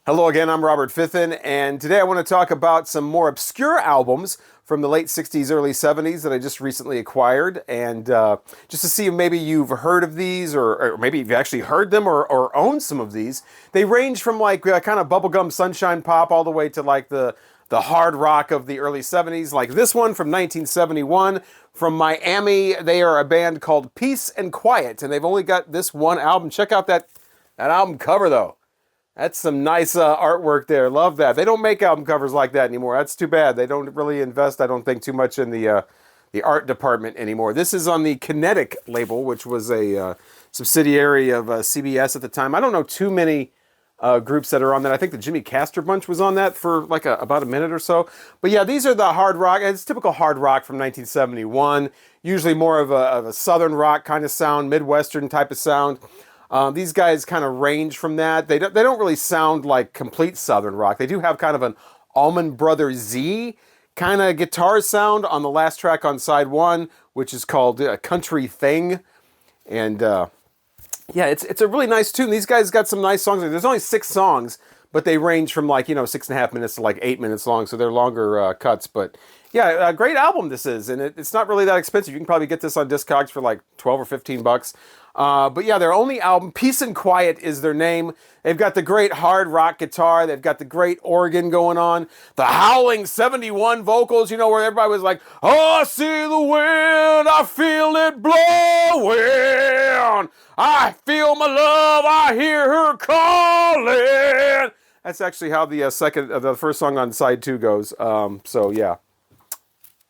Hello again, I'm Robert Fiffin, and today I want to talk about some more obscure albums from the late 60s, early 70s that I just recently acquired, and just to see if maybe you've heard of these, or maybe you've actually heard them or own some of these. They range from like kind of bubblegum sunshine pop all the way to like the hard rock of the early 70s, like this one from 1971 from Miami. They are a band called Peace and Quiet, and they've only got this one album. Check out that album cover, though. That's some nice artwork there. Love that. They don't make album covers like that anymore. That's too bad. They don't really invest, I don't think, too much in the art department anymore. This is on the Kinetic label, which was a subsidiary of CBS at the time. I don't know too many groups that are on that. I think the Jimmy Castor Bunch was on that for like about a minute or so. But yeah, these are the hard rock. It's typical hard rock from 1971. Usually more of a southern rock kind of sound, Midwestern type of sound. These guys kind of range from that. They don't really sound like complete southern rock. They do have kind of an Allman Brothers Z kind of guitar sound on the last track on side one, which is called Country Thing. And yeah, it's a really nice tune. These guys got some nice songs. There's only 6 songs, but they range from like, 6.5 minutes to like 8 minutes long, so they're longer cuts. But yeah, a great album this is, and it's not really that expensive. You can probably get this on Discogs for like 12 or 15 bucks. But yeah, their only album, Peace and Quiet is their name. They've got the great hard rock guitar. They've got the great organ going on. The howling 71 vocals, where everybody was like, oh, I see the wind, I feel it blowing. I feel my love, I hear her calling. That's actually how the first song on side 2 goes. So yeah,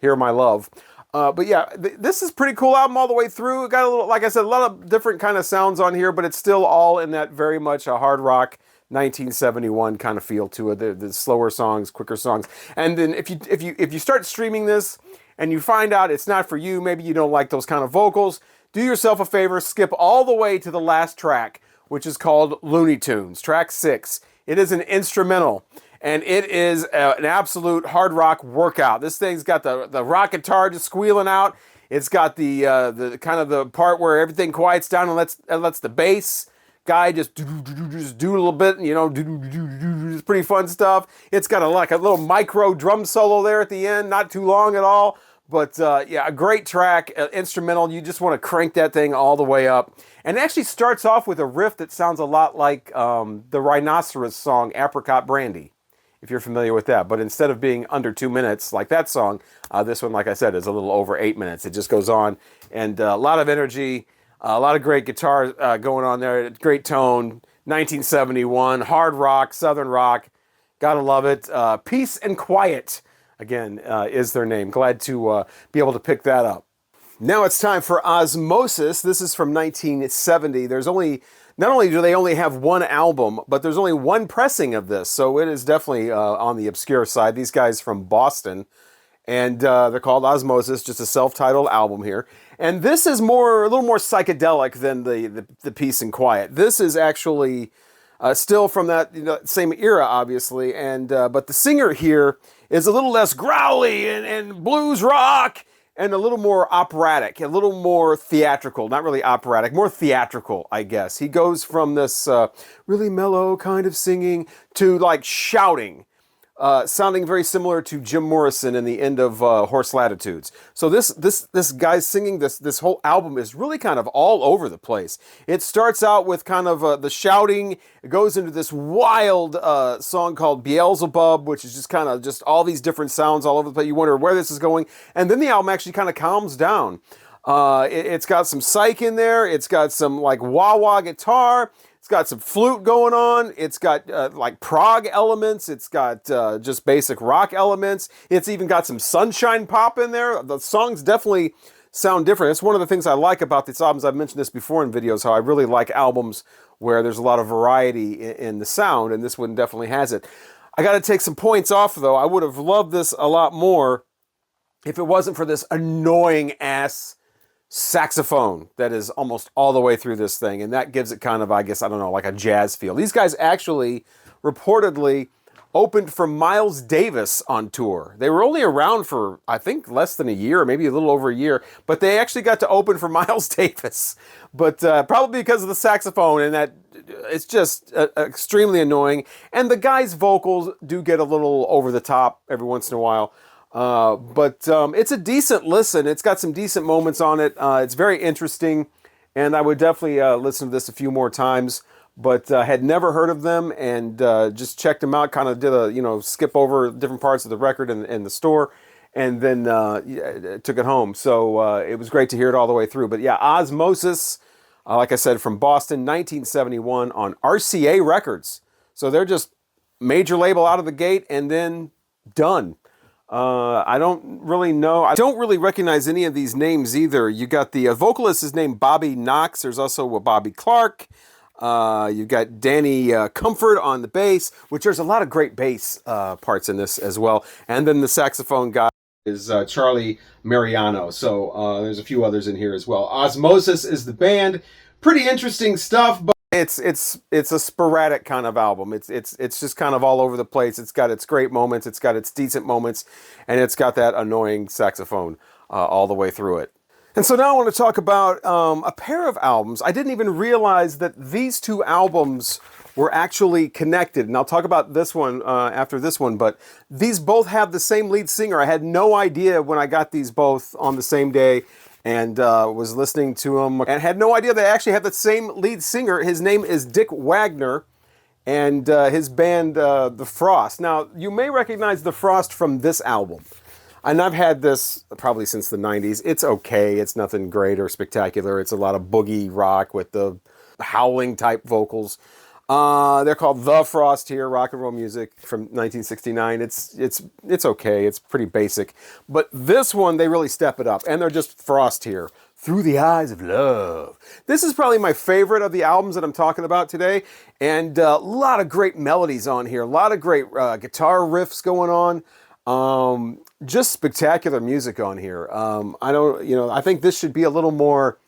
Hear My Love. But yeah, this is a pretty cool album all the way through. It got a little, like I said, a lot of different kind of sounds on here, but it's still all in that very much a hard rock 1971 kind of feel to it. The slower songs, quicker songs. And then if you start streaming this and you find out it's not for you, maybe you don't like those kind of vocals, do yourself a favor, skip all the way to the last track, which is called Looney Tunes, track 6. It is an instrumental. And it is an absolute hard rock workout. This thing's got the rock guitar just squealing out. It's got the kind of the part where everything quiets down and lets the bass guy just do a little bit. It's pretty fun stuff. It's got a little micro drum solo there at the end, not too long at all. But yeah, a great track, instrumental. You just want to crank that thing all the way up. And it actually starts off with a riff that sounds a lot like the Rhinoceros song, Apricot Brandy, if you're familiar with that. But instead of being under 2 minutes like that song, this one, like I said, is a little over 8 minutes. It just goes on, and a lot of energy, a lot of great guitar going on there, great tone, 1971, hard rock, southern rock, gotta love it. Peace and Quiet, again, is their name. Glad to be able to pick that up. Now it's time for Osmosis. This is from 1970. Not only do they only have one album, but there's only one pressing of this, so it is definitely on the obscure side. These guys from Boston, and they're called Osmosis, just a self-titled album here. And this is a little more psychedelic than the Peace and Quiet. This is actually still from that same era, obviously, and but the singer here is a little less growly and blues rock, and a little more operatic, a little more theatrical. Not really operatic, more theatrical, I guess. He goes from this really mellow kind of singing to like shouting, sounding very similar to Jim Morrison in the end of Horse Latitudes. So this guy's singing, this whole album is really kind of all over the place. It starts out with kind of the shouting. It goes into this wild song called Beelzebub, which is just kind of just all these different sounds all over the place. You wonder where this is going. And then the album actually kind of calms down. It's got some psych in there. It's got some like wah-wah guitar. It's got some flute going on. It's got like prog elements. It's got just basic rock elements. It's even got some sunshine pop in there. The songs definitely sound different. It's one of the things I like about these albums. I've mentioned this before in videos, how I really like albums where there's a lot of variety in the sound, and this one definitely has it. I got to take some points off, though. I would have loved this a lot more if it wasn't for this annoying ass saxophone that is almost all the way through this thing, and that gives it kind of, I guess, I don't know, like a jazz feel. These guys actually reportedly opened for Miles Davis on tour. They were only around for, I think, less than a year, or maybe a little over a year, but they actually got to open for Miles Davis. But probably because of the saxophone, and that it's just extremely annoying. And the guy's vocals do get a little over the top every once in a while. But it's a decent listen. It's got some decent moments on it. It's very interesting, and I would definitely listen to this a few more times. But had never heard of them, and just checked them out. Kind of did a skip over different parts of the record in the store, and then took it home. So it was great to hear it all the way through. But yeah, Osmosis, like I said, from Boston, 1971 on RCA Records. So they're just major label out of the gate, and then done. I don't really know. I don't really recognize any of these names either. You got the vocalist is named Bobby Knox. There's also a Bobby Clark. You've got Danny Comfort on the bass, which there's a lot of great bass parts in this as well. And then the saxophone guy is Charlie Mariano. So there's a few others in here as well. Osmosis is the band. Pretty interesting stuff, but it's a sporadic kind of album. It's just kind of all over the place. It's got its great moments, it's got its decent moments, and it's got that annoying saxophone all the way through it. And so now I want to talk about a pair of albums. I didn't even realize that these two albums were actually connected. And I'll talk about this one after this one, but these both have the same lead singer. I had no idea when I got these both on the same day, and was listening to them, and had no idea they actually have the same lead singer. His name is Dick Wagner, and his band, The Frost. Now, you may recognize The Frost from this album. And I've had this probably since the 90s. It's okay. It's nothing great or spectacular. It's a lot of boogie rock with the howling type vocals. They're called The Frost here, rock and roll music from 1969. It's okay. It's pretty basic. But this one, they really step it up. And they're just Frost here. Through the Eyes of Love. This is probably my favorite of the albums that I'm talking about today. And a lot of great melodies on here. A lot of great guitar riffs going on. Just spectacular music on here. I think this should be a little more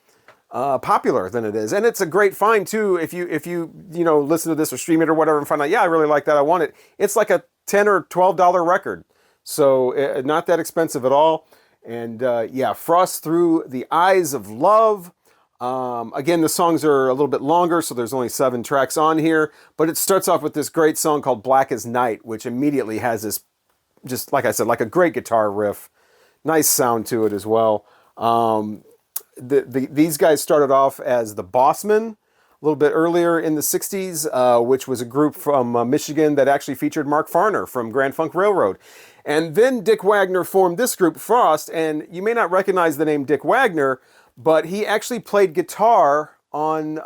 popular than it is, and it's a great find too. If you listen to this or stream it or whatever and find out, yeah, I really like that, I want it. It's like a $10 or $12 record, so not that expensive at all. And yeah, Frost Through the Eyes of Love. Again, the songs are a little bit longer, so there's only 7 tracks on here, but it starts off with this great song called Black as Night, which immediately has this, just like I said, like a great guitar riff, nice sound to it as well. These guys started off as the Bossmen a little bit earlier in the 60s, which was a group from Michigan that actually featured Mark Farner from Grand Funk Railroad. And then Dick Wagner formed this group, Frost, and you may not recognize the name Dick Wagner, but he actually played guitar on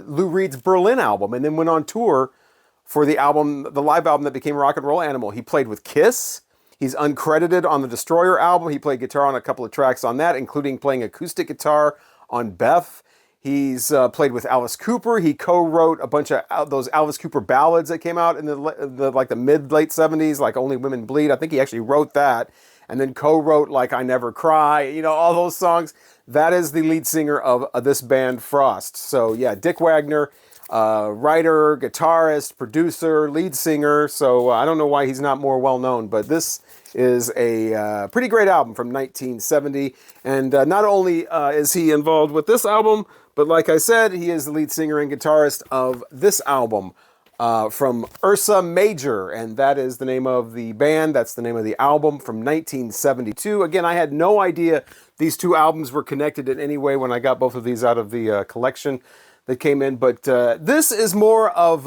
Lou Reed's Berlin album, and then went on tour for the live album that became Rock and Roll Animal. He played with Kiss. He's uncredited on the Destroyer album. He played guitar on a couple of tracks on that, including playing acoustic guitar on Beth. He's played with Alice Cooper. He co-wrote a bunch of those Alice Cooper ballads that came out in the mid-late 70s, like Only Women Bleed. I think he actually wrote that, and then co-wrote like I Never Cry, all those songs. That is the lead singer of this band, Frost. So yeah, Dick Wagner, writer, guitarist, producer, lead singer. So I don't know why he's not more well known, but this is a pretty great album from 1970. And not only is he involved with this album, but like I said, he is the lead singer and guitarist of this album from Ursa Major. And that is the name of the band. That's the name of the album from 1972. Again, I had no idea these two albums were connected in any way when I got both of these out of the collection that came in, but this is more of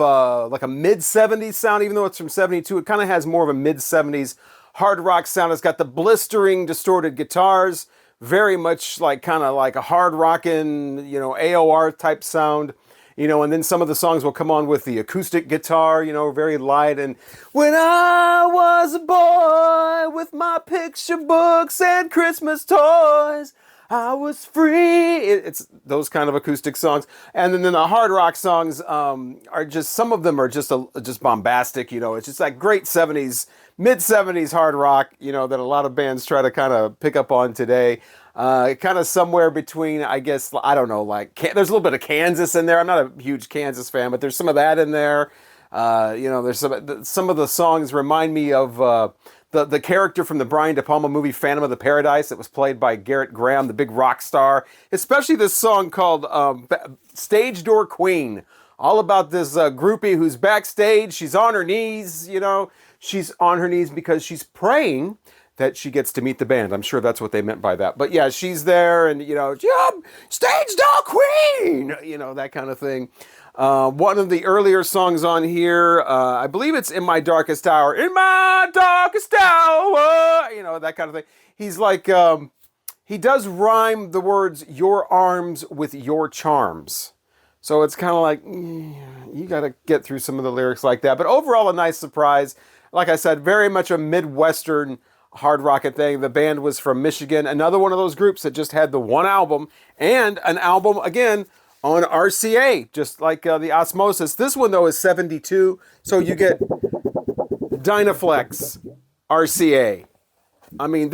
like a mid-70s sound, even though it's from 72. It kind of has more of a mid-70s hard rock sound. It's got the blistering, distorted guitars, very much like kind of like a hard rockin', AOR type sound, and then some of the songs will come on with the acoustic guitar, very light. And when I was a boy with my picture books and Christmas toys, I was free. It's those kind of acoustic songs. And then the hard rock songs are just, some of them are just bombastic, It's just like great 70s, mid-70s hard rock, that a lot of bands try to kind of pick up on today. Kind of somewhere between, I guess, I don't know, like, there's a little bit of Kansas in there. I'm not a huge Kansas fan, but there's some of that in there. There's some of the songs remind me of the character from the Brian De Palma movie Phantom of the Paradise that was played by Garrett Graham, the big rock star. Especially this song called Stage Door Queen. All about this groupie who's backstage. She's on her knees, She's on her knees because she's praying that she gets to meet the band. I'm sure that's what they meant by that. But yeah, she's there and, Stage Door Queen! That kind of thing. One of the earlier songs on here, I believe it's In My Darkest Hour. In my darkest hour! That kind of thing. He's like, he does rhyme the words, your arms with your charms. So it's kind of like, you got to get through some of the lyrics like that. But overall, a nice surprise. Like I said, very much a Midwestern hard rocket thing. The band was from Michigan. Another one of those groups that just had the one album and an album, again, on RCA, just like the Osmosis. This one, though, is 72. So you get Dynaflex, RCA. I mean,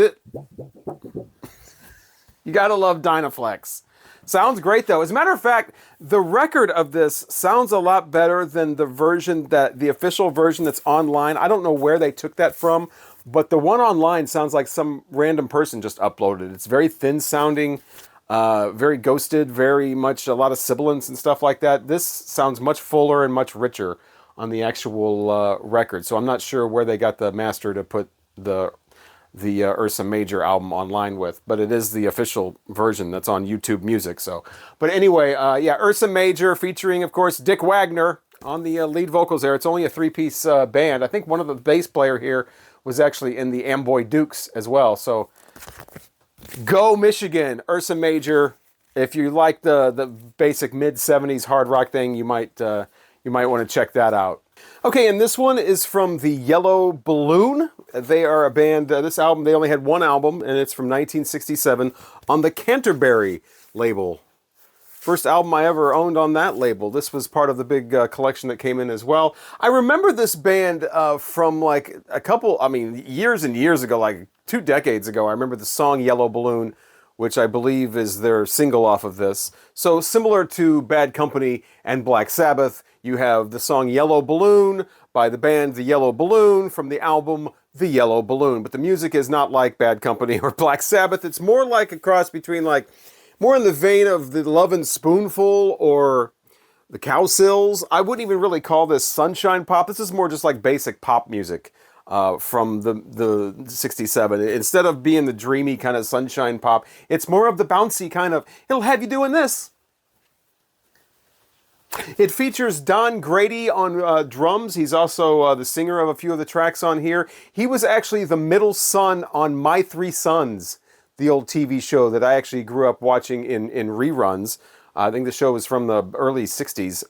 you got to love Dynaflex. Sounds great, though. As a matter of fact, the record of this sounds a lot better than the official version that's online. I don't know where they took that from, but the one online sounds like some random person just uploaded it. It's very thin sounding, very ghosted, very much a lot of sibilants and stuff like that. This sounds much fuller and much richer on the actual record. So I'm not sure where they got the master to put the Ursa Major album online with, but it is the official version that's on YouTube Music. So, but anyway, Ursa Major featuring, of course, Dick Wagner on the lead vocals there. It's only a three-piece band. I think one of the bass player here was actually in the Amboy Dukes as well. So, go Michigan, Ursa Major. If you like the basic mid-70s hard rock thing, you might want to check that out. Okay, and this one is from the Yellow Balloon. They are a band, this album, they only had one album, and it's from 1967 on the Canterbury label. First album I ever owned on that label. This was part of the big collection that came in as well. I remember this band from like years and years ago, like 2 decades ago. I remember the song Yellow Balloon, which I believe is their single off of this. So similar to Bad Company and Black Sabbath, you have the song Yellow Balloon by the band The Yellow Balloon from the album The Yellow Balloon. But the music is not like Bad Company or Black Sabbath. It's more like a cross between more in the vein of the Lovin' Spoonful or the Cowsills. I wouldn't even really call this sunshine pop. This is more just like basic pop music from the 67. Instead of being the dreamy kind of sunshine pop, it's more of the bouncy kind of, it'll have you doing this. It features Don Grady on drums. He's also the singer of a few of the tracks on here. He was actually the middle son on My Three Sons, the old TV show that I actually grew up watching in reruns. I think the show was from the early 60s.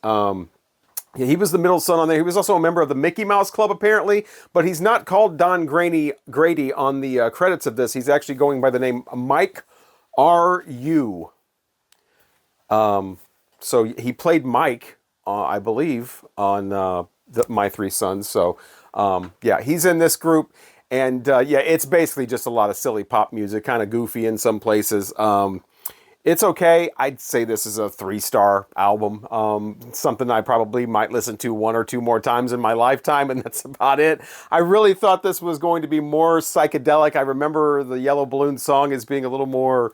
He was the middle son on there. He was also a member of the Mickey Mouse Club, apparently, but he's not called Don Grady on the credits of this. He's actually going by the name Mike R.U. So he played Mike, I believe, on My Three Sons. So, he's in this group. And, it's basically just a lot of silly pop music, kind of goofy in some places. It's okay. I'd say this is a 3-star album. Something I probably might listen to 1 or 2 more times in my lifetime, and that's about it. I really thought this was going to be more psychedelic. I remember the Yellow Balloon song as being a little more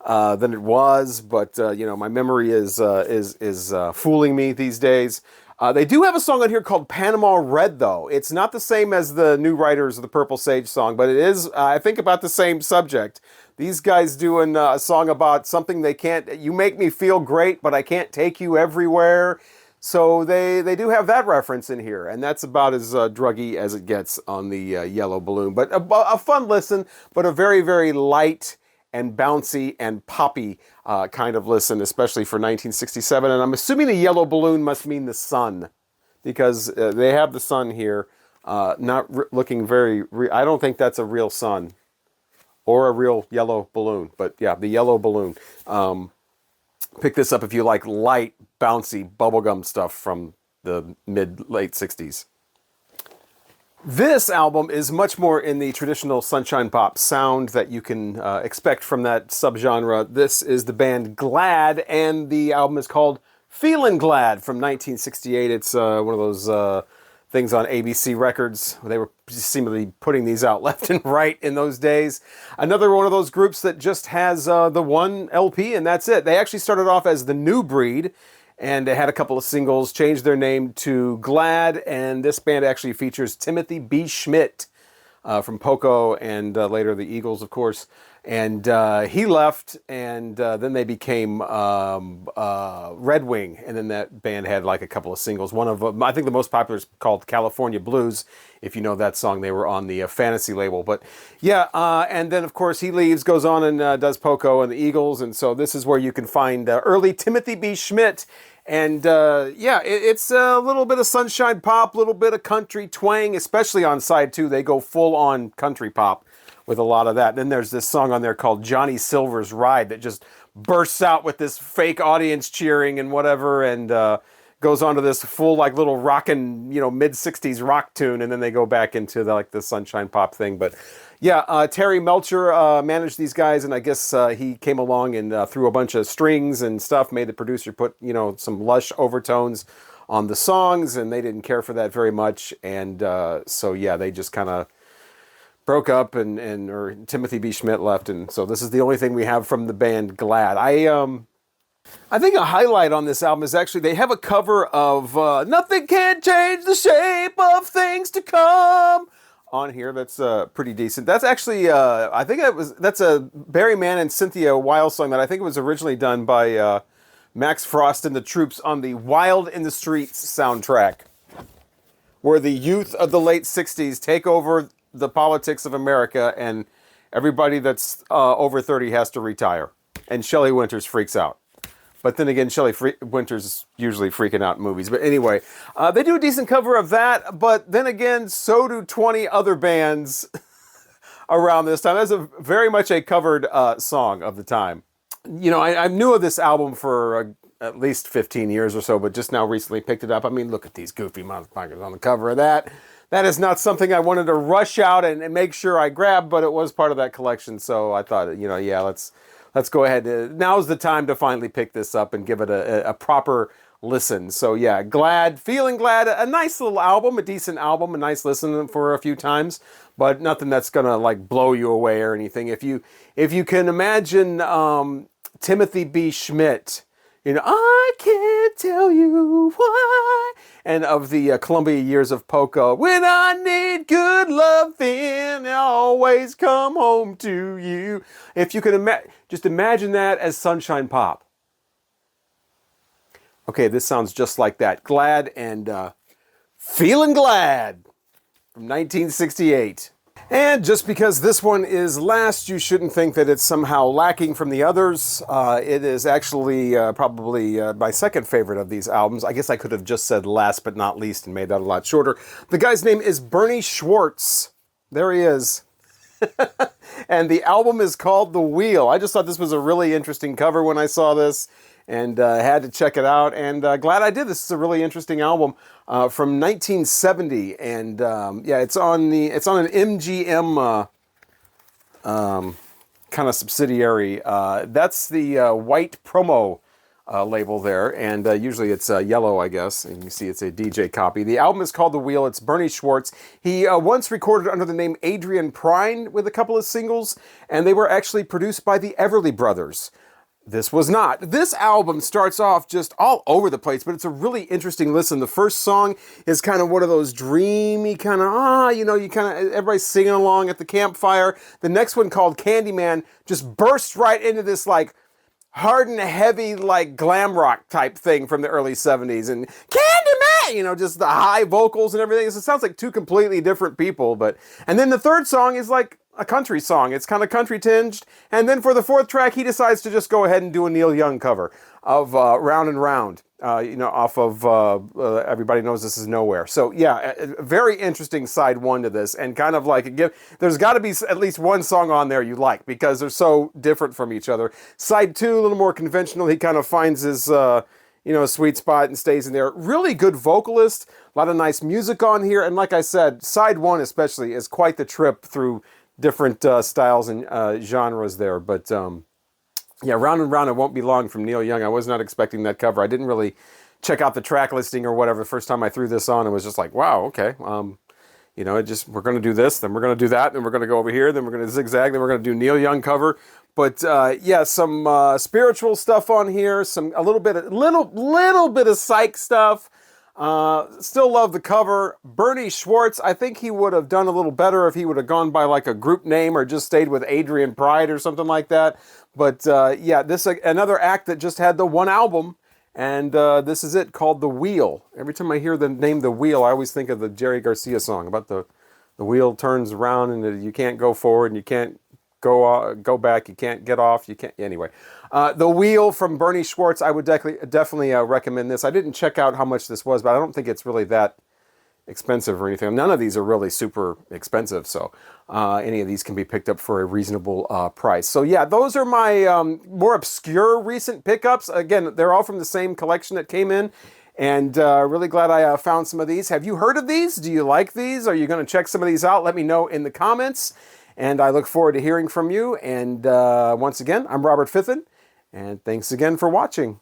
than it was, but my memory is fooling me these days. They do have a song on here called Panama Red, though. It's not the same as the New Riders of the Purple Sage song, but it is, I think, about the same subject. These guys doing a song about something they can't, you make me feel great, but I can't take you everywhere. So they do have that reference in here, and that's about as druggy as it gets on the Yellow Balloon. But a fun listen, but a very, very light and bouncy and poppy kind of listen, especially for 1967. And I'm assuming the Yellow Balloon must mean the sun, because they have the sun here, looking very, I don't think that's a real sun or a real yellow balloon. But yeah, the Yellow Balloon. Pick this up if you like light, bouncy bubblegum stuff from the mid-late 60s. This album is much more in the traditional sunshine pop sound that you can expect from that subgenre. This is the band Glad, and the album is called Feeling Glad from 1968. It's one of those things on ABC Records. They were seemingly putting these out left and right in those days. Another one of those groups that just has the one LP and that's it. They actually started off as The New Breed, and they had a couple of singles, changed their name to Glad, and this band actually features Timothy B. Schmidt from Poco and later the Eagles, of course. And he left, and then they became Red Wing, and then that band had like a couple of singles. One of them, I think the most popular is called California Blues. If you know that song, they were on the Fantasy label. But yeah, and then of course he leaves, goes on and does Poco and the Eagles, and so this is where you can find early Timothy B. Schmidt. And yeah, it's a little bit of sunshine pop, a little bit of country twang, especially on side 2. They go full on country pop with a lot of that. And then there's this song on there called Johnny Silver's Ride that just bursts out with this fake audience cheering and whatever, and goes on to this full like little rockin', mid-60s rock tune, and then they go back into the sunshine pop thing. But yeah, Terry Melcher managed these guys, and I guess he came along and threw a bunch of strings and stuff, made the producer put, some lush overtones on the songs, and they didn't care for that very much. And so yeah, they just kind of broke up, or Timothy B. Schmidt left, and so this is the only thing we have from the band Glad. I think a highlight on this album is actually they have a cover of "Nothing Can Change the Shape of Things to Come" on here. That's pretty decent. That's actually that's a Barry Mann and Cynthia Weil song that I think it was originally done by Max Frost and the Troops on the Wild in the Streets soundtrack, where the youth of the late 60s take over the politics of America, and everybody that's over 30 has to retire. And Shelley Winters freaks out. But then again, Winters is usually freaking out in movies. But anyway, they do a decent cover of that. But then again, so do 20 other bands around this time. That's very much a covered song of the time. I knew of this album for at least 15 years or so, but just now recently picked it up. I mean, look at these goofy motherfuckers on the cover of that. That is not something I wanted to rush out and make sure I grabbed, but it was part of that collection. So I thought, yeah, let's go ahead. Now's the time to finally pick this up and give it a proper listen. So yeah, Feeling Glad, a nice little album, a decent album, a nice listen for a few times, but nothing that's gonna like blow you away or anything. If you can imagine Timothy B. Schmidt, I can't tell you why, and of the Columbia Years of Poco, when I need good love, then I always come home to you. If you can just imagine that as sunshine pop. Okay, this sounds just like that. Glad and Feeling Glad from 1968. And just because this one is last, you shouldn't think that it's somehow lacking from the others. It is actually probably my second favorite of these albums. I guess I could have just said last but not least and made that a lot shorter. The guy's name is Bernie Schwartz. There he is. And the album is called The Wheel. I just thought this was a really interesting cover when I saw this, and had to check it out, and glad I did. This is a really interesting album from 1970, and yeah, it's on an MGM kind of subsidiary. That's the white promo label there, and usually it's yellow, I guess, and you see it's a DJ copy. The album is called The Wheel. It's Bernie Schwartz. He once recorded under the name Adrian Prine with a couple of singles, and they were actually produced by the Everly Brothers. This was not. This album starts off just all over the place, but it's a really interesting listen. The first song is kind of one of those dreamy kind of, everybody's singing along at the campfire. The next one, called Candyman, just bursts right into this like hard and heavy like glam rock type thing from the early 70s. And Candyman, just the high vocals and everything. So it sounds like two completely different people. And then the third song is like a country song. It's kind of country tinged. And then for the fourth track, he decides to just go ahead and do a Neil Young cover of Round and Round, off of Everybody Knows This Is Nowhere. So yeah, a very interesting side one to this, and kind of like there's got to be at least one song on there you like, because they're so different from each other. Side two, a little more conventional. He kind of finds his sweet spot and stays in there. Really good vocalist, a lot of nice music on here, and like I said, side one especially is quite the trip through different styles and genres there. But Yeah, Round and Round It Won't Be Long from Neil Young. I was not expecting that cover. I didn't really check out the track listing or whatever the first time I threw this on. It was just like, wow, okay. You know, we're going to do this, then we're going to do that, then we're going to go over here, then we're going to zigzag, then we're going to do Neil Young cover. But yeah, some spiritual stuff on here, a little bit of psych stuff. Still love the cover. Bernie Schwartz, I think he would have done a little better if he would have gone by like a group name or just stayed with Adrian Pride or something like that. But yeah, this another act that just had the one album. And this is it, called The Wheel. Every time I hear the name The Wheel, I always think of the Jerry Garcia song about the wheel turns around and you can't go forward and you can't go back, you can't get off, you can't, anyway. The Wheel from Bernie Schwartz, I would definitely recommend this. I didn't check out how much this was, but I don't think it's really that expensive or anything. None of these are really super expensive, so any of these can be picked up for a reasonable price. So yeah, those are my more obscure recent pickups. Again, they're all from the same collection that came in, and really glad I found some of these. Have you heard of these? Do you like these? Are you going to check some of these out? Let me know in the comments, and I look forward to hearing from you. And once again, I'm Robert Fithen, and thanks again for watching.